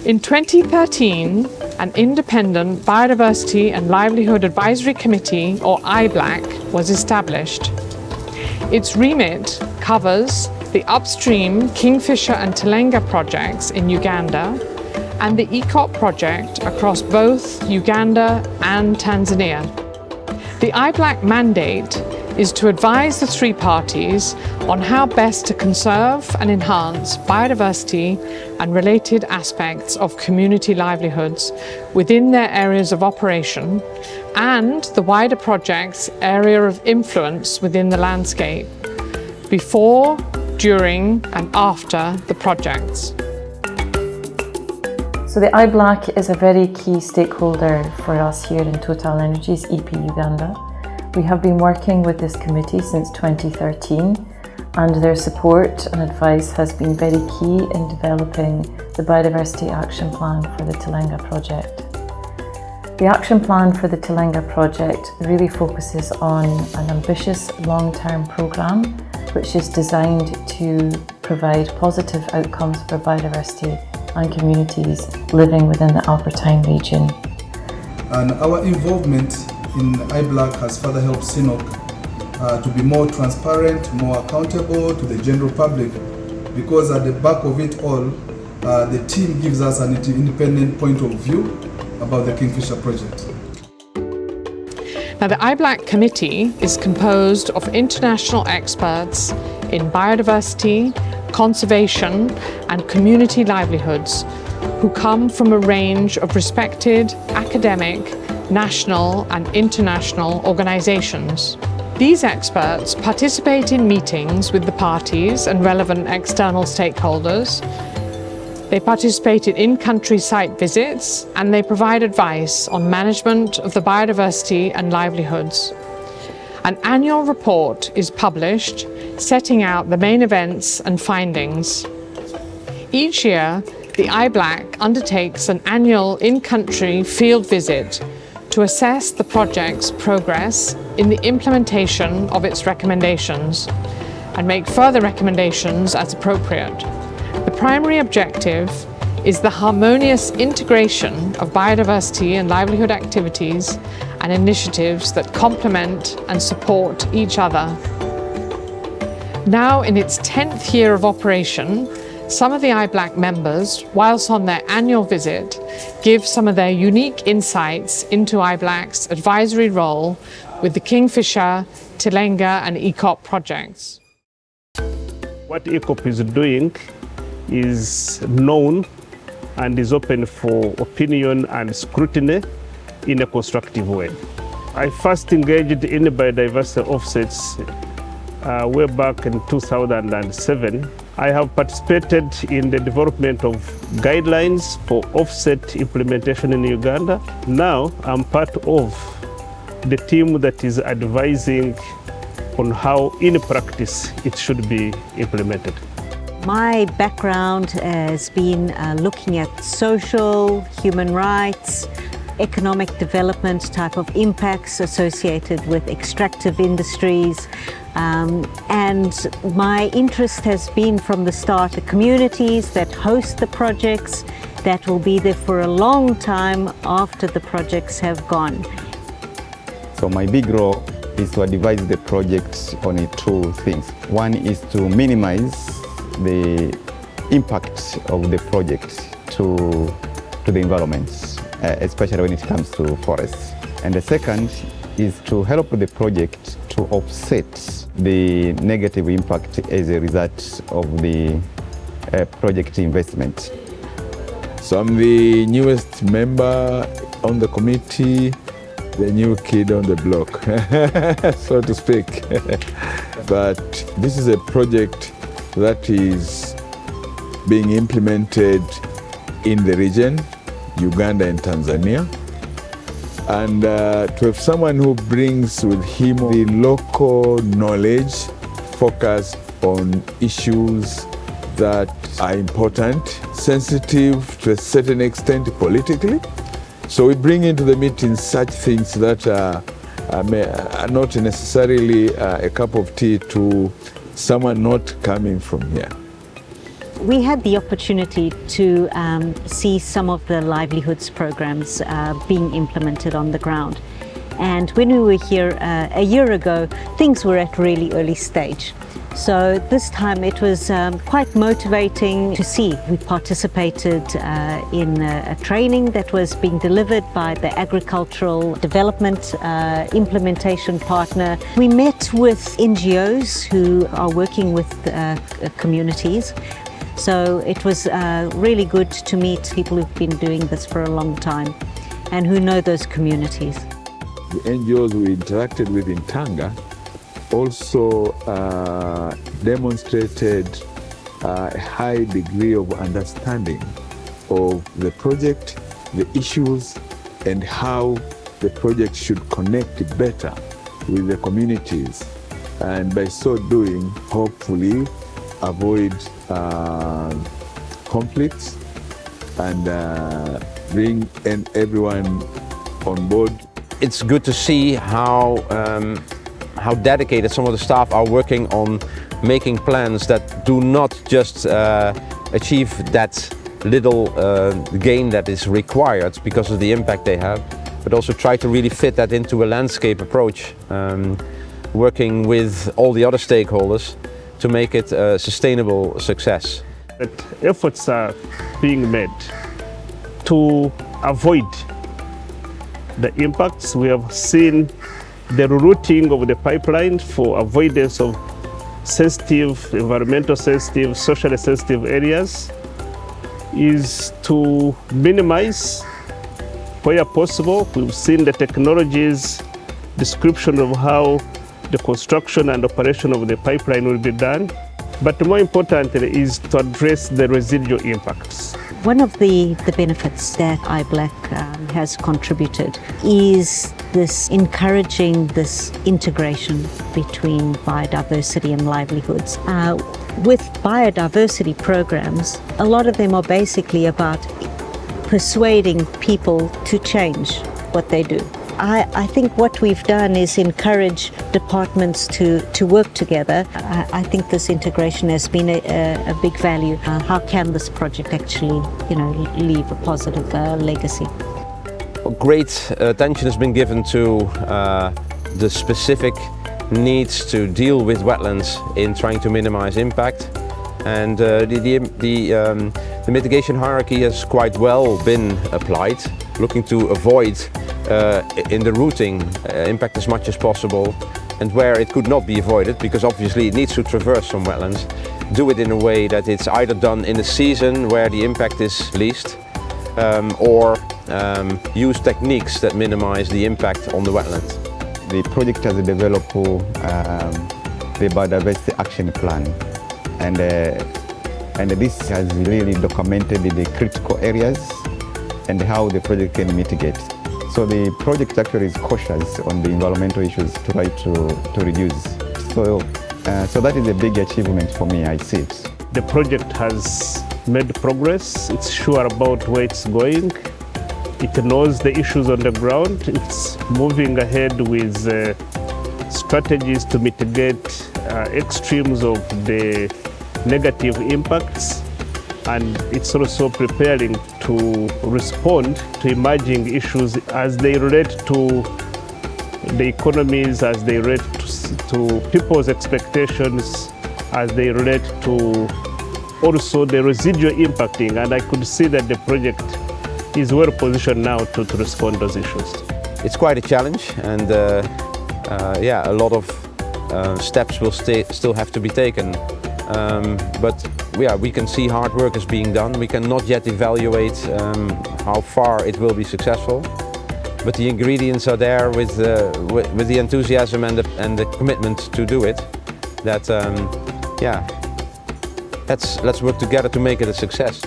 In 2013, an independent Biodiversity and Livelihood Advisory Committee, or Iblac, was established. Its remit covers the upstream Kingfisher and Telenga projects in Uganda and the EACOP project across both Uganda and Tanzania. The Iblac mandate is to advise the three parties on how best to conserve and enhance biodiversity and related aspects of community livelihoods within their areas of operation and the wider project's area of influence within the landscape, before, during and after the projects. So the Iblac is a very key stakeholder for us here in TotalEnergies EP Uganda. We have been working with this committee since 2013 and their support and advice has been very key in developing the Biodiversity Action Plan for the Telenga project. The Action Plan for the Telenga project really focuses on an ambitious long-term programme which is designed to provide positive outcomes for biodiversity and communities living within the Albertine region. And our involvement in Iblac has further helped CNOC to be more transparent, more accountable to the general public, because at the back of it all, the team gives us an independent point of view about the Kingfisher project. Now, the Iblac committee is composed of international experts in biodiversity, conservation and community livelihoods who come from a range of respected academic, national and international organisations. These experts participate in meetings with the parties and relevant external stakeholders. They participate in in-country site visits and they provide advice on management of the biodiversity and livelihoods. An annual report is published setting out the main events and findings. Each year, the Iblac undertakes an annual in-country field visit to assess the project's progress in the implementation of its recommendations and make further recommendations as appropriate. The primary objective is the harmonious integration of biodiversity and livelihood activities and initiatives that complement and support each other. Now in its 10th year of operation, some of the Iblac members, whilst on their annual visit, give some of their unique insights into Iblac's advisory role with the Kingfisher, Telenga and EACOP projects. What EACOP is doing is known and is open for opinion and scrutiny in a constructive way. I first engaged in biodiversity offsets way back in 2007. I have participated in the development of guidelines for offset implementation in Uganda. Now I'm part of the team that is advising on how in practice it should be implemented. My background has been looking at social, human rights, economic development type of impacts associated with extractive industries. And my interest has been from the start the communities that host the projects that will be there for a long time after the projects have gone. So my big role is to advise the project on two things. One is to minimize the impact of the project to the environment, especially when it comes to forests. And the second is to help the project to offset the negative impact as a result of the project investment. So I'm the newest member on the committee, the new kid on the block, so to speak. But this is a project that is being implemented in the region, Uganda and Tanzania. And to have someone who brings with him the local knowledge, focus on issues that are important, sensitive to a certain extent politically. So we bring into the meeting such things that are not necessarily a cup of tea to someone not coming from here. We had the opportunity to see some of the livelihoods programs being implemented on the ground. And when we were here a year ago, things were at really early stage. So this time it was quite motivating to see. We participated in a training that was being delivered by the Agricultural Development Implementation Partner. We met with NGOs who are working with communities. So it was really good to meet people who've been doing this for a long time and who know those communities. The NGOs we interacted with in Tanga also demonstrated a high degree of understanding of the project, the issues, and how the project should connect better with the communities. And by so doing, hopefully avoid conflicts and bring everyone on board. It's good to see how dedicated some of the staff are working on making plans that do not just achieve that little gain that is required because of the impact they have, but also try to really fit that into a landscape approach, working with all the other stakeholders to make it a sustainable success. That efforts are being made to avoid the impacts. We have seen the rerouting of the pipeline for avoidance of sensitive, environmental sensitive, socially sensitive areas is to minimize where possible. We've seen the technologies description of how the construction and operation of the pipeline will be done. But more importantly is to address the residual impacts. One of the benefits that Iblac has contributed is this encouraging this integration between biodiversity and livelihoods. With biodiversity programs, a lot of them are basically about persuading people to change what they do. I think what we've done is encourage departments to work together. I think this integration has been a big value. How can this project actually, leave a positive legacy? Great attention has been given to the specific needs to deal with wetlands in trying to minimize impact. And the mitigation hierarchy has quite well been applied, looking to avoid in the routing impact as much as possible, and where it could not be avoided, because obviously it needs to traverse some wetlands, do it in a way that it's either done in the season where the impact is least, or use techniques that minimize the impact on the wetland. The project has developed the Biodiversity Action Plan, and this has really documented the critical areas and how the project can mitigate. So the project actually is cautious on the environmental issues to try to reduce. So that is a big achievement for me, I see it. The project has made progress. It's sure about where it's going. It knows the issues on the ground. It's moving ahead with strategies to mitigate extremes of the negative impacts. And it's also preparing to respond to emerging issues as they relate to the economies, as they relate to people's expectations, as they relate to also the residual impacting. And I could see that the project is well positioned now to respond to those issues. It's quite a challenge, and a lot of steps will still have to be taken. But we can see hard work is being done. We cannot yet evaluate how far it will be successful, but the ingredients are there with the enthusiasm and the commitment to do it. That let's work together to make it a success.